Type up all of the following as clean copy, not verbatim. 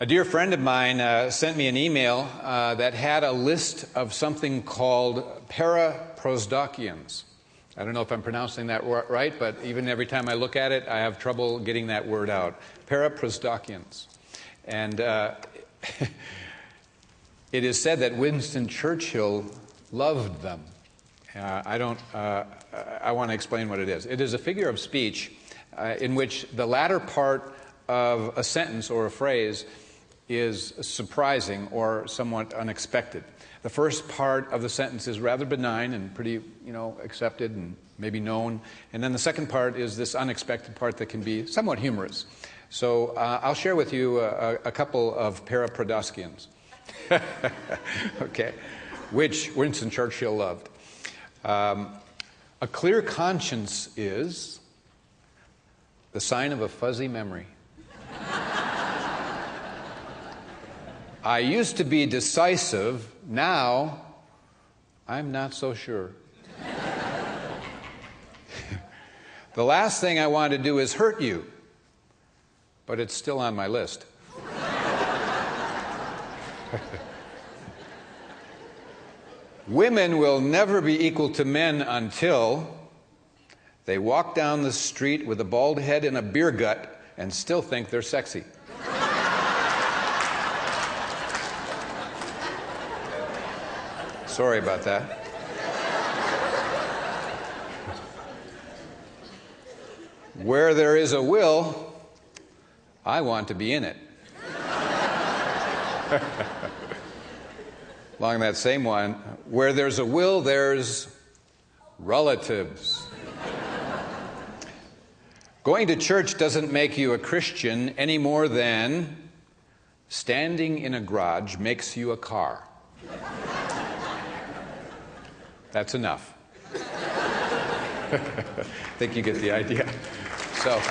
A dear friend of mine sent me an email that had a list of something called Paraprosdokians. I don't know if I'm pronouncing that right, but even every time I look at it, I have trouble getting that word out. Paraprosdokians. And it is said that Winston Churchill loved them. I want to explain what it is. It is a figure of speech in which the latter part of a sentence or a phrase is surprising or somewhat unexpected. The first part of the sentence is rather benign and pretty, accepted and maybe known. And then the second part is this unexpected part that can be somewhat humorous. So I'll share with you a couple of Paraprosdokians. Okay, which Winston Churchill loved. A clear conscience is the sign of a fuzzy memory. I used to be decisive, now I'm not so sure. The last thing I want to do is hurt you, but it's still on my list. Women will never be equal to men until they walk down the street with a bald head and a beer gut and still think they're sexy. Sorry about that. Where there is a will, I want to be in it. Along that same one, where there's a will, there's relatives. Going to church doesn't make you a Christian any more than standing in a garage makes you a car. That's enough. I think you get the idea. So,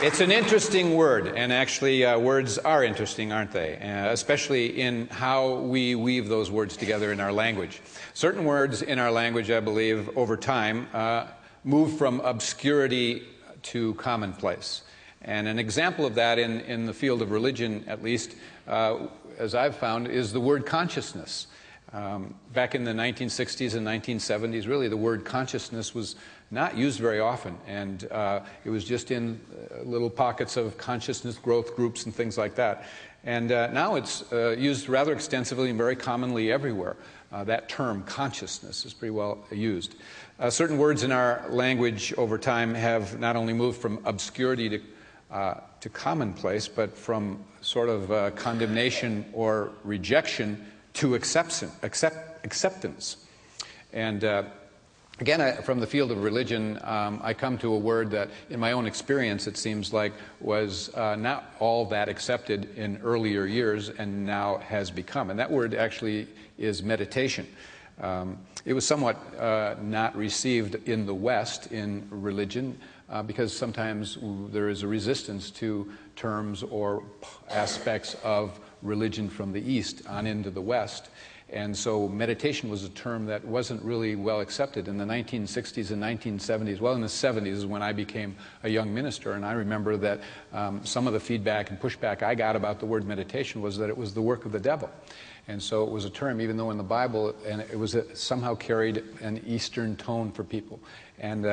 it's an interesting word, and actually words are interesting, aren't they? Especially in how we weave those words together in our language. Certain words in our language, I believe, over time, move from obscurity to commonplace. And an example of that in the field of religion, at least, as I've found, is the word consciousness. Back in the 1960s and 1970s, really the word consciousness was not used very often, and it was just in little pockets of consciousness growth groups and things like that. And now it's used rather extensively and very commonly everywhere. That term, consciousness, is pretty well used. Certain words in our language over time have not only moved from obscurity to commonplace, but from sort of condemnation or rejection to acceptance. And again, from the field of religion, I come to a word that, in my own experience, it seems like was not all that accepted in earlier years and now has become. And that word actually is meditation. It was somewhat not received in the West in religion because sometimes there is a resistance to terms or aspects of religion from the East on into the West. And so meditation was a term that wasn't really well accepted in the 1960s and 1970s. Well, in the 70s is when I became a young minister, and I remember that some of the feedback and pushback I got about the word meditation was that it was the work of the devil. And so it was a term, even though in the Bible, and it was somehow carried an Eastern tone for people. And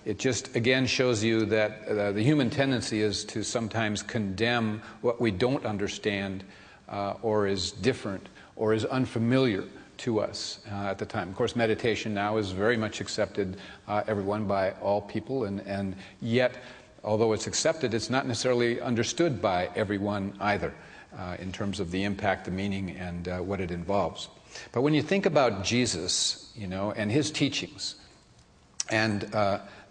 it just, again, shows you that the human tendency is to sometimes condemn what we don't understand or is different or is unfamiliar to us at the time. Of course, meditation now is very much accepted, everyone, by all people, and yet, although it's accepted, it's not necessarily understood by everyone either in terms of the impact, the meaning, and what it involves. But when you think about Jesus, and his teachings, and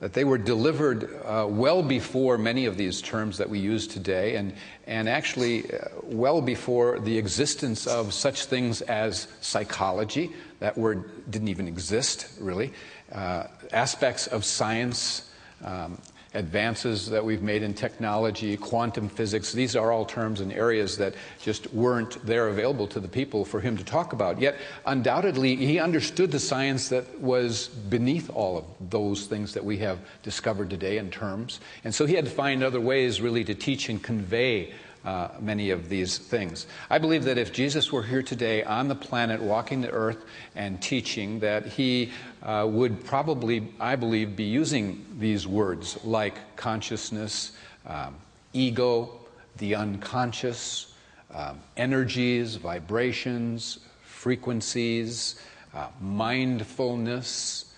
that they were delivered well before many of these terms that we use today, and actually well before the existence of such things as psychology. That word didn't even exist, really. Aspects of science, advances that we've made in technology, quantum physics. These are all terms and areas that just weren't there available to the people for him to talk about. Yet, undoubtedly, he understood the science that was beneath all of those things that we have discovered today in terms. And so he had to find other ways really to teach and convey many of these things. I believe that if Jesus were here today on the planet, walking the earth and teaching, that he would probably, I believe, be using these words like consciousness, ego, the unconscious, energies, vibrations, frequencies, mindfulness,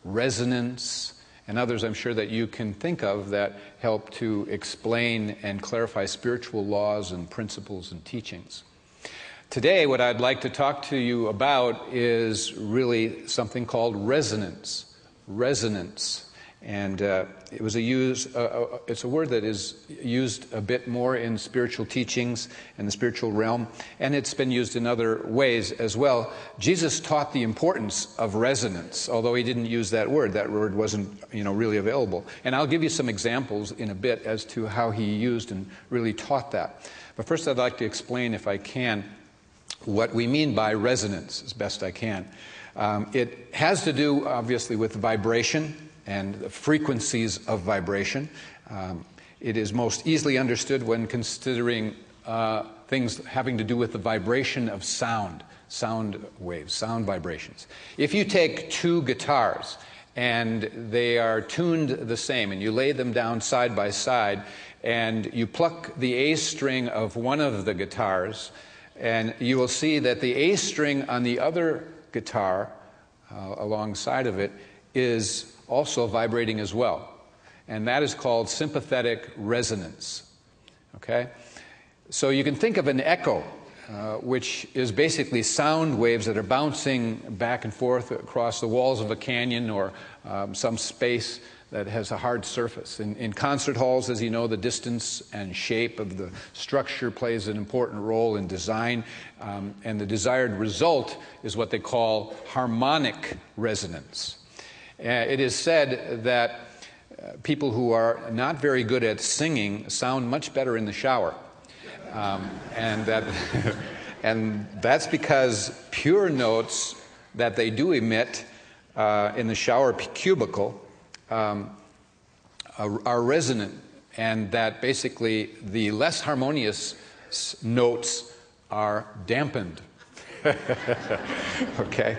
resonance, and others I'm sure that you can think of that help to explain and clarify spiritual laws and principles and teachings. Today, what I'd like to talk to you about is really something called resonance. Resonance. And it's a word that is used a bit more in spiritual teachings and the spiritual realm, and it's been used in other ways as well. Jesus taught the importance of resonance, although he didn't use that word. That word wasn't, really available. And I'll give you some examples in a bit as to how he used and really taught that. But first, I'd like to explain, if I can, what we mean by resonance as best I can. It has to do, obviously, with vibration and the frequencies of vibration. It is most easily understood when considering things having to do with the vibration of sound waves, sound vibrations. If you take two guitars and they are tuned the same, and you lay them down side by side, and you pluck the A string of one of the guitars, and you will see that the A string on the other guitar alongside of it is also vibrating as well. And that is called sympathetic resonance. Okay? So you can think of an echo, which is basically sound waves that are bouncing back and forth across the walls of a canyon or some space that has a hard surface. In concert halls, as you know, the distance and shape of the structure plays an important role in design, and the desired result is what they call harmonic resonance. It is said that people who are not very good at singing sound much better in the shower. And that's because pure notes that they do emit in the shower cubicle are resonant, and that basically the less harmonious notes are dampened. Okay?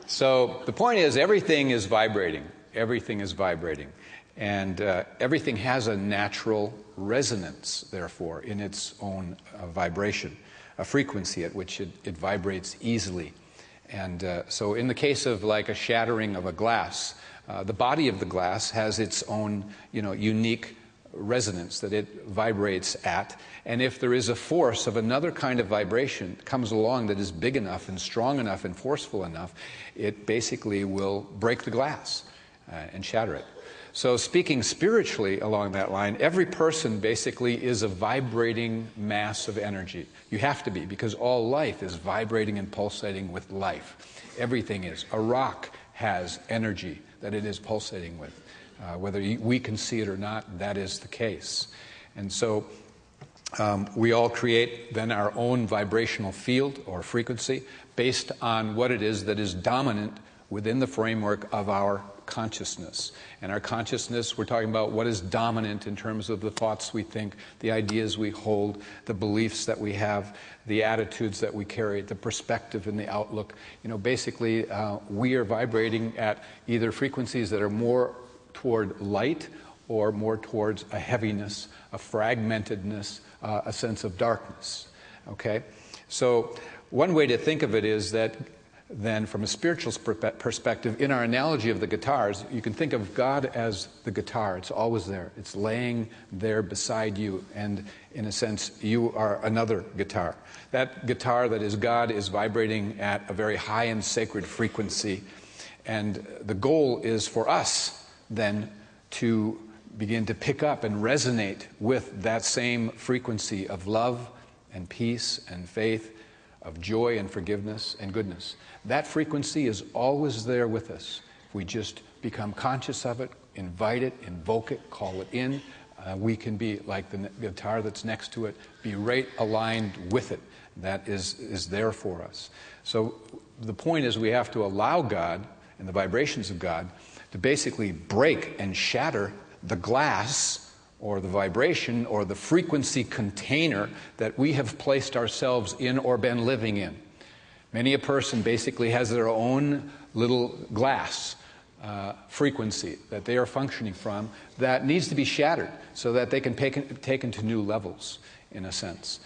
So the point is, everything is vibrating. Everything is vibrating. And everything has a natural resonance, therefore, in its own vibration, a frequency at which it vibrates easily. And so in the case of like a shattering of a glass, the body of the glass has its own, unique resonance that it vibrates at. And if there is a force of another kind of vibration that comes along that is big enough and strong enough and forceful enough, it basically will break the glass and shatter it. So speaking spiritually along that line, every person basically is a vibrating mass of energy. You have to be, because all life is vibrating and pulsating with life. Everything is. A rock has energy that it is pulsating with. Whether we can see it or not, that is the case. And so we all create then our own vibrational field or frequency based on what it is that is dominant within the framework of our consciousness. And our consciousness, we're talking about what is dominant in terms of the thoughts we think, the ideas we hold, the beliefs that we have, the attitudes that we carry, the perspective and the outlook. Basically, we are vibrating at either frequencies that are more toward light or more towards a heaviness, a fragmentedness, a sense of darkness. Okay? So one way to think of it is that then from a spiritual perspective, in our analogy of the guitars, you can think of God as the guitar. It's always there. It's laying there beside you. And in a sense, you are another guitar. That guitar that is God is vibrating at a very high and sacred frequency. And the goal is for us then to begin to pick up and resonate with that same frequency of love and peace and faith, of joy and forgiveness and goodness. That frequency is always there with us. If we just become conscious of it, invite it, invoke it, call it in. We can be like the guitar that's next to it, be right aligned with it. That is there for us. So the point is we have to allow God and the vibrations of God to basically break and shatter the glass or the vibration or the frequency container that we have placed ourselves in or been living in. Many a person basically has their own little glass frequency that they are functioning from that needs to be shattered so that they can take into new levels, in a sense.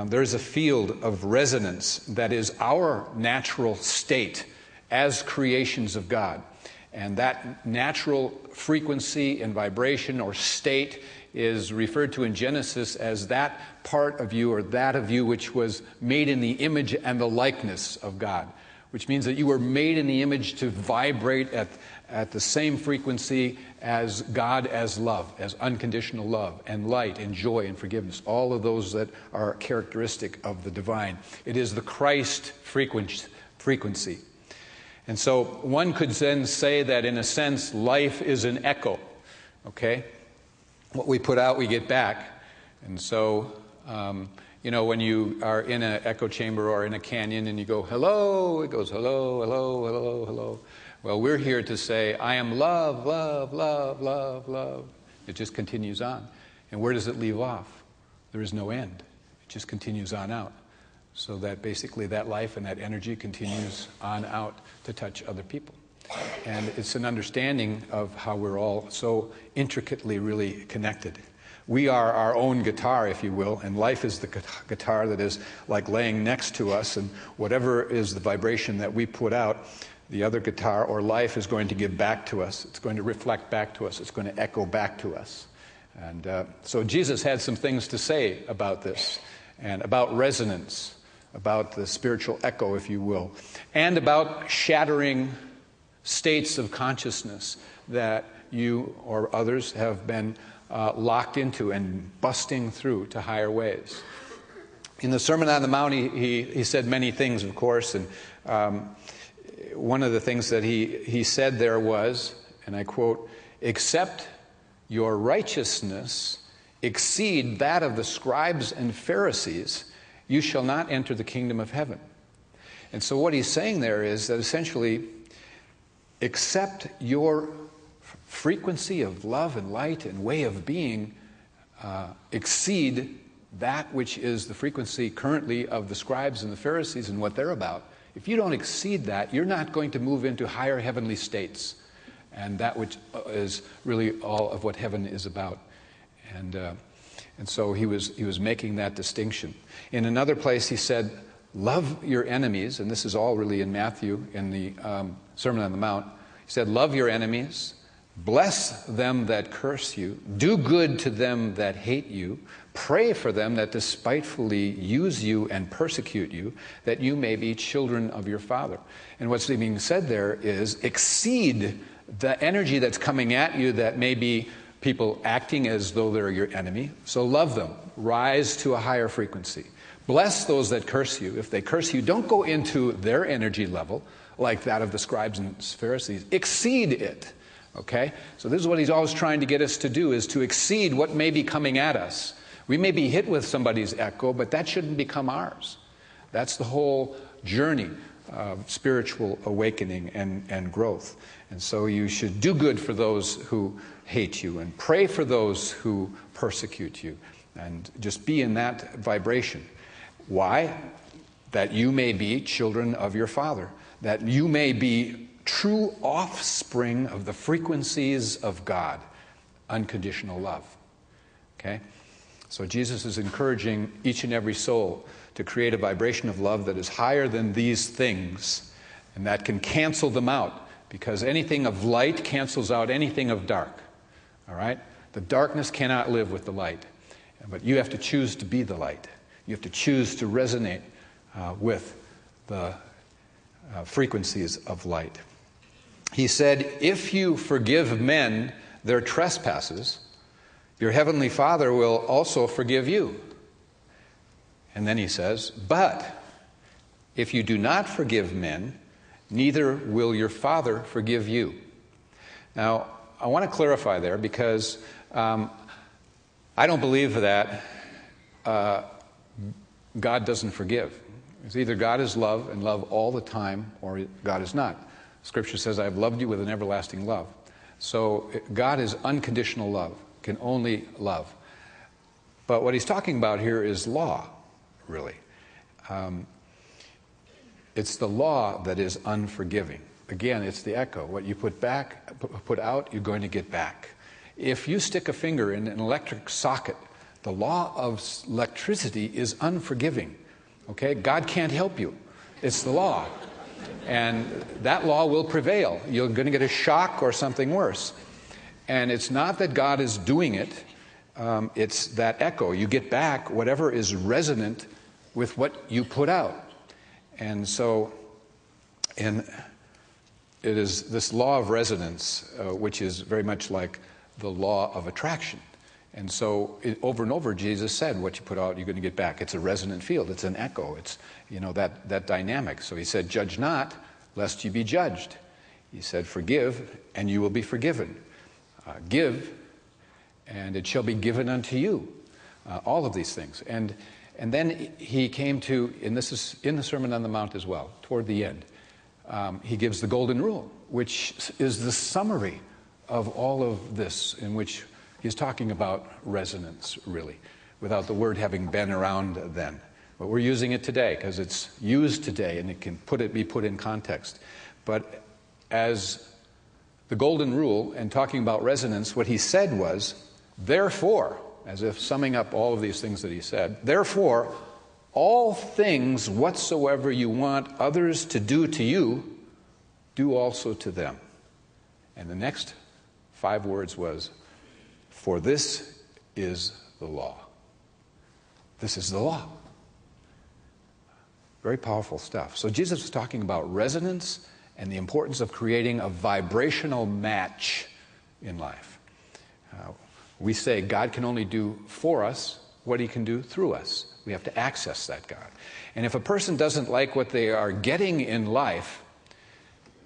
There's a field of resonance that is our natural state as creations of God. And that natural frequency and vibration or state is referred to in Genesis as that part of you or that of you which was made in the image and the likeness of God, which means that you were made in the image to vibrate at the same frequency as God, as love, as unconditional love, and light, and joy, and forgiveness. All of those that are characteristic of the divine. It is the Christ frequency. And so one could then say that, in a sense, life is an echo, okay? What we put out, we get back. And so, when you are in an echo chamber or in a canyon and you go, hello, it goes, hello, hello, hello, hello. Well, we're here to say, I am love, love, love, love, love. It just continues on. And where does it leave off? There is no end. It just continues on out. So that basically that life and that energy continues on out to touch other people. And it's an understanding of how we're all so intricately really connected. We are our own guitar, if you will, and life is the guitar that is like laying next to us, and whatever is the vibration that we put out, the other guitar or life is going to give back to us. It's going to reflect back to us. It's going to echo back to us. And so Jesus had some things to say about this, and about resonance, about the spiritual echo, if you will, and about shattering states of consciousness that you or others have been locked into and busting through to higher ways. In the Sermon on the Mount, he said many things, of course, and one of the things that he said there was, and I quote, "Except your righteousness exceed that of the scribes and Pharisees, you shall not enter the kingdom of heaven." And so what he's saying there is that essentially, except your frequency of love and light and way of being exceed that which is the frequency currently of the scribes and the Pharisees and what they're about. If you don't exceed that, you're not going to move into higher heavenly states, and that which is really all of what heaven is about. And so he was making that distinction. In another place he said, love your enemies, and this is all really in Matthew in the Sermon on the Mount. He said, love your enemies, bless them that curse you, do good to them that hate you, pray for them that despitefully use you and persecute you, that you may be children of your Father. And what's being said there is exceed the energy that's coming at you that may be people acting as though they're your enemy. So love them. Rise to a higher frequency. Bless those that curse you. If they curse you, don't go into their energy level like that of the scribes and Pharisees. Exceed it. Okay? So this is what he's always trying to get us to do, is to exceed what may be coming at us. We may be hit with somebody's echo, but that shouldn't become ours. That's the whole journey of spiritual awakening and growth. And so you should do good for those who hate you and pray for those who persecute you, and just be in that vibration. Why? That you may be children of your Father, that you may be true offspring of the frequencies of God, unconditional love. Okay? So Jesus is encouraging each and every soul to create a vibration of love that is higher than these things, and that can cancel them out, because anything of light cancels out anything of dark. All right? The darkness cannot live with the light, but you have to choose to be the light. You have to choose to resonate with the frequencies of light. He said, if you forgive men their trespasses, your heavenly Father will also forgive you. And then he says, but if you do not forgive men, neither will your Father forgive you. Now, I want to clarify there because I don't believe that God doesn't forgive. It's either God is love and love all the time, or God is not. Scripture says, I have loved you with an everlasting love. So God is unconditional love, can only love. But what he's talking about here is law, really. It's the law that is unforgiving. Again, it's the echo. What you put out, you're going to get back. If you stick a finger in an electric socket, the law of electricity is unforgiving. Okay? God can't help you. It's the law. And that law will prevail. You're going to get a shock or something worse. And it's not that God is doing it. It's that echo. You get back whatever is resonant with what you put out. And so it is this law of resonance, which is very much like the law of attraction. And so over and over, Jesus said, what you put out, you're going to get back. It's a resonant field. It's an echo. It's, that dynamic. So he said, judge not, lest you be judged. He said, forgive, and you will be forgiven. Give, and it shall be given unto you. All of these things. And then he came to, and this is in the Sermon on the Mount as well, toward the end, he gives the golden rule, which is the summary of all of this, in which he's talking about resonance, really, without the word having been around then. But we're using it today because it's used today and it can be put in context. But as the golden rule and talking about resonance, what he said was, therefore, as if summing up all of these things that he said, therefore, all things whatsoever you want others to do to you, do also to them. And the next 5 words was, for this is the law. This is the law. Very powerful stuff. So Jesus was talking about resonance and the importance of creating a vibrational match in life. We say God can only do for us what he can do through us. We have to access that God. And if a person doesn't like what they are getting in life,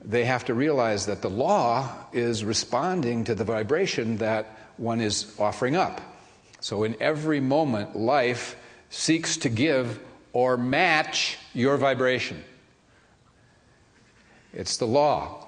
they have to realize that the law is responding to the vibration that one is offering up. So in every moment, life seeks to give or match your vibration. It's the law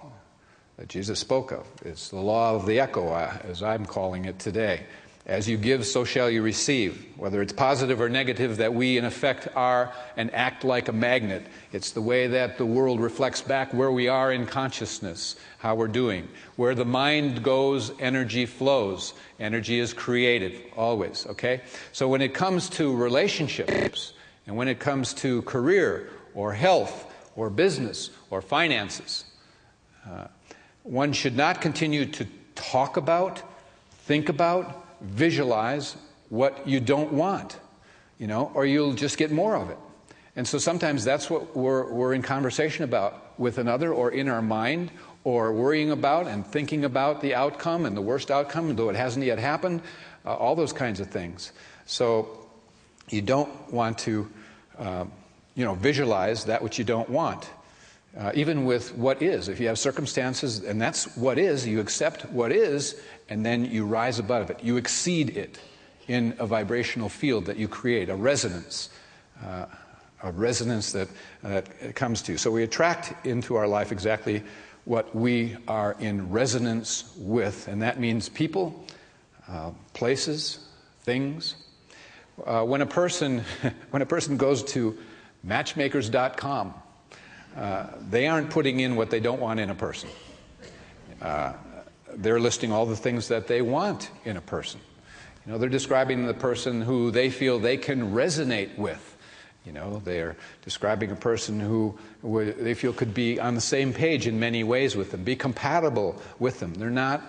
that Jesus spoke of. It's the law of the echo, as I'm calling it today. As you give, so shall you receive. Whether it's positive or negative, that we in effect are and act like a magnet. It's the way that the world reflects back where we are in consciousness, how we're doing. Where the mind goes, energy flows. Energy is created, always, okay? So when it comes to relationships, and when it comes to career, or health, or business, or finances, one should not continue to talk about, think about, visualize what you don't want, or you'll just get more of it. And so sometimes that's what we're in conversation about with another, or in our mind, or worrying about and thinking about the outcome and the worst outcome, though it hasn't yet happened, all those kinds of things. So you don't want to, visualize that which you don't want. Even with what is. If you have circumstances, and that's what is, you accept what is, and then you rise above it. You exceed it in a vibrational field that you create, a resonance that comes to you. So we attract into our life exactly what we are in resonance with, and that means people, places, things. When a person goes to matchmakers.com, they aren't putting in what they don't want in a person. They're listing all the things that they want in a person. They're describing the person who they feel they can resonate with. They're describing a person who they feel could be on the same page in many ways with them, be compatible with them. They're not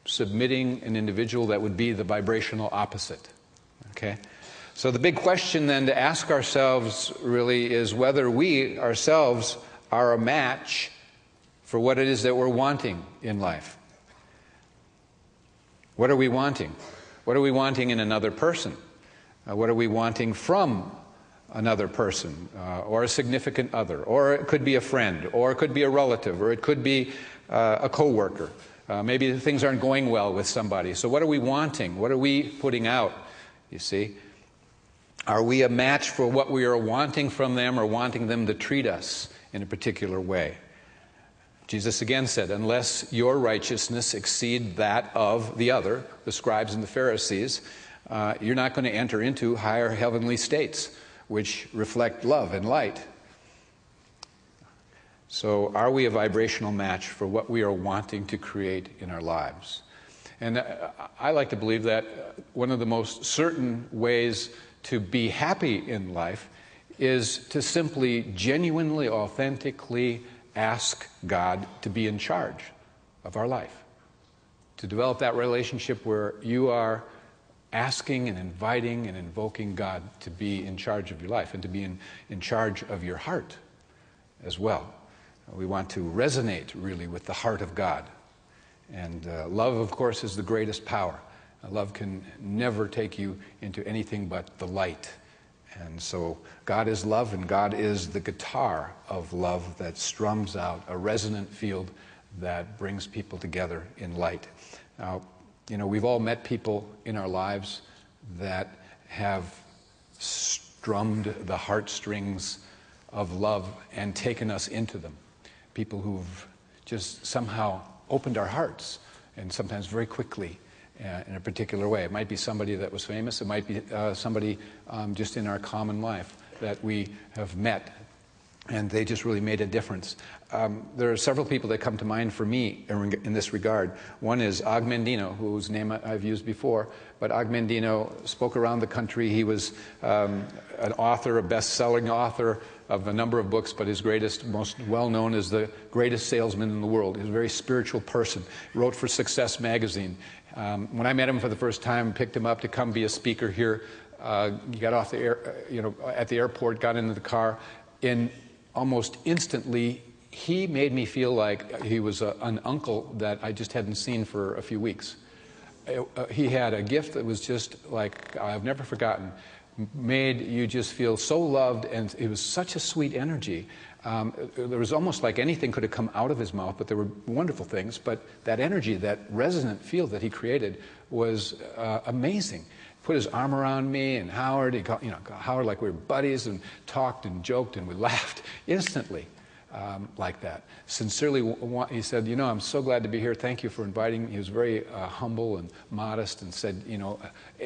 submitting an individual that would be the vibrational opposite. Okay? So the big question then to ask ourselves really is whether we ourselves are a match for what it is that we're wanting in life. What are we wanting? What are we wanting in another person? What are we wanting from another person or a significant other? Or it could be a friend, or it could be a relative, or it could be a coworker. Maybe things aren't going well with somebody. So what are we wanting? What are we putting out? You see? Are we a match for what we are wanting from them or wanting them to treat us in a particular way? Jesus again said, unless your righteousness exceed that of the other, the scribes and the Pharisees, you're not going to enter into higher heavenly states, which reflect love and light. So are we a vibrational match for what we are wanting to create in our lives? And I like to believe that one of the most certain ways to be happy in life is to simply, genuinely, authentically ask God to be in charge of our life. To develop that relationship where you are asking and inviting and invoking God to be in charge of your life and to be in charge of your heart as well. We want to resonate really with the heart of God. And love, of course, is the greatest power. Love can never take you into anything but the light. And so God is love, and God is the guitar of love that strums out a resonant field that brings people together in light. Now, you know, we've all met people in our lives that have strummed the heartstrings of love and taken us into them. People who've just somehow opened our hearts, and sometimes very quickly in a particular way. It might be somebody that was famous. It might be somebody just in our common life that we have met, and they just really made a difference. There are several people that come to mind for me in this regard. One is Og Mandino, whose name I've used before, but Og Mandino spoke around the country. He was an author, a best-selling author of a number of books, but his greatest, most well-known is the greatest salesman in the world. He was a very spiritual person. He wrote for Success magazine. When I met him for the first time, picked him up to come be a speaker here, he got off the at the airport, got into the car, and almost instantly he made me feel like he was an uncle that I just hadn't seen for a few weeks. He had a gift that was just like I've never forgotten. Made you just feel so loved, and it was such a sweet energy. There was almost like anything could have come out of his mouth, but there were wonderful things. But that energy, that resonant field that he created was amazing. Put his arm around me and Howard. He called, Howard like we were buddies, and talked and joked and we laughed instantly. Like that. Sincerely, he said, I'm so glad to be here. Thank you for inviting me. He was very humble and modest, and said,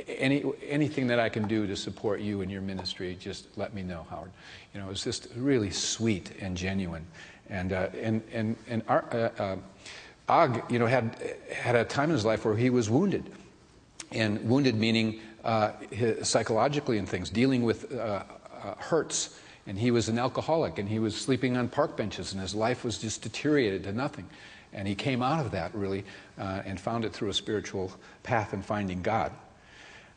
anything that I can do to support you in your ministry, just let me know, Howard. It was just really sweet and genuine. And Og, had a time in his life where he was wounded. And wounded meaning psychologically and things, dealing with hurts. And he was an alcoholic, and he was sleeping on park benches, and his life was just deteriorated to nothing. And he came out of that, really, and found it through a spiritual path and finding God.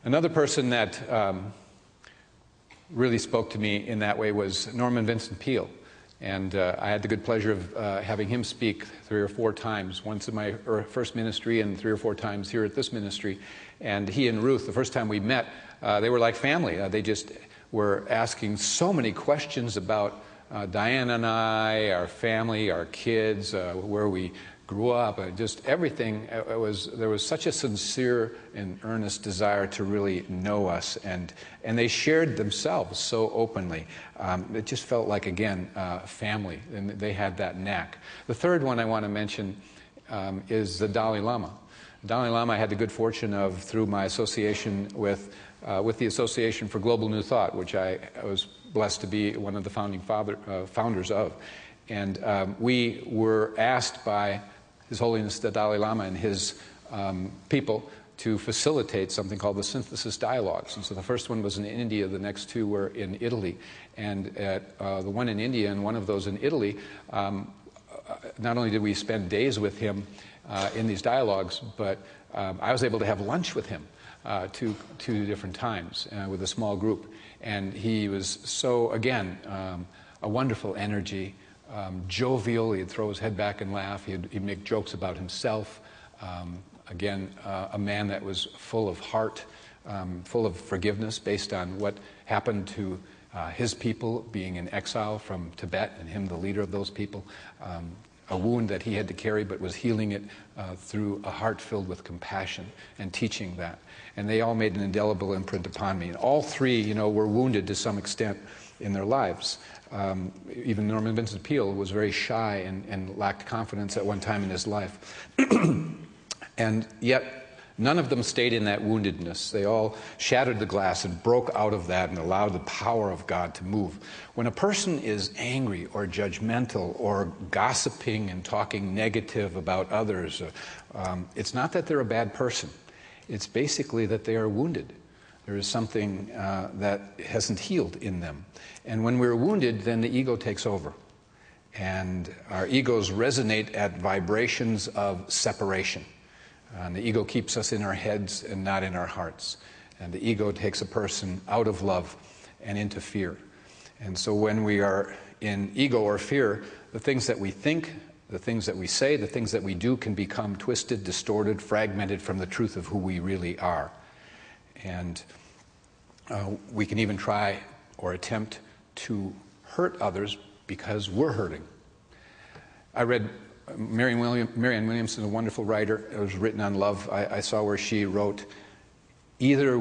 Another person that really spoke to me in that way was Norman Vincent Peale. And I had the good pleasure of having him speak 3 or 4 times, once in my first ministry and 3 or 4 times here at this ministry. And he and Ruth, the first time we met, they were like family. They just were asking so many questions about Diana and I, our family, our kids, where we grew up, just everything. There was such a sincere and earnest desire to really know us, and they shared themselves so openly. It just felt like, again, family, and they had that knack. The third one I want to mention is the Dalai Lama. The Dalai Lama I had the good fortune of, through my association with the Association for Global New Thought, which I was blessed to be one of the founding founders of. And we were asked by His Holiness the Dalai Lama and his people to facilitate something called the Synthesis Dialogues. And so the first one was in India, the next 2 were in Italy. And at the one in India and one of those in Italy, not only did we spend days with him in these dialogues, but I was able to have lunch with him. Two different times with a small group. And he was so, again, a wonderful energy, jovial. He'd throw his head back and laugh. He'd make jokes about himself. Again, a man that was full of heart, full of forgiveness based on what happened to his people being in exile from Tibet, and him the leader of those people. a wound that he had to carry, but was healing it through a heart filled with compassion and teaching that. And they all made an indelible imprint upon me. And all three, you know, were wounded to some extent in their lives. Even Norman Vincent Peale was very shy and lacked confidence at one time in his life. And yet, none of them stayed in that woundedness. They all shattered the glass and broke out of that and allowed the power of God to move. When a person is angry or judgmental or gossiping and talking negative about others, it's not that they're a bad person. It's basically that they are wounded. There is something that hasn't healed in them. And when we're wounded, then the ego takes over. And our egos resonate at vibrations of separation. And the ego keeps us in our heads and not in our hearts. And the ego takes a person out of love and into fear. And so when we are in ego or fear, the things that we think, the things that we say, the things that we do can become twisted, distorted, fragmented from the truth of who we really are. And we can even try or attempt to hurt others because we're hurting. I read Marianne Williamson, a wonderful writer. It was written on love. I saw where she wrote, either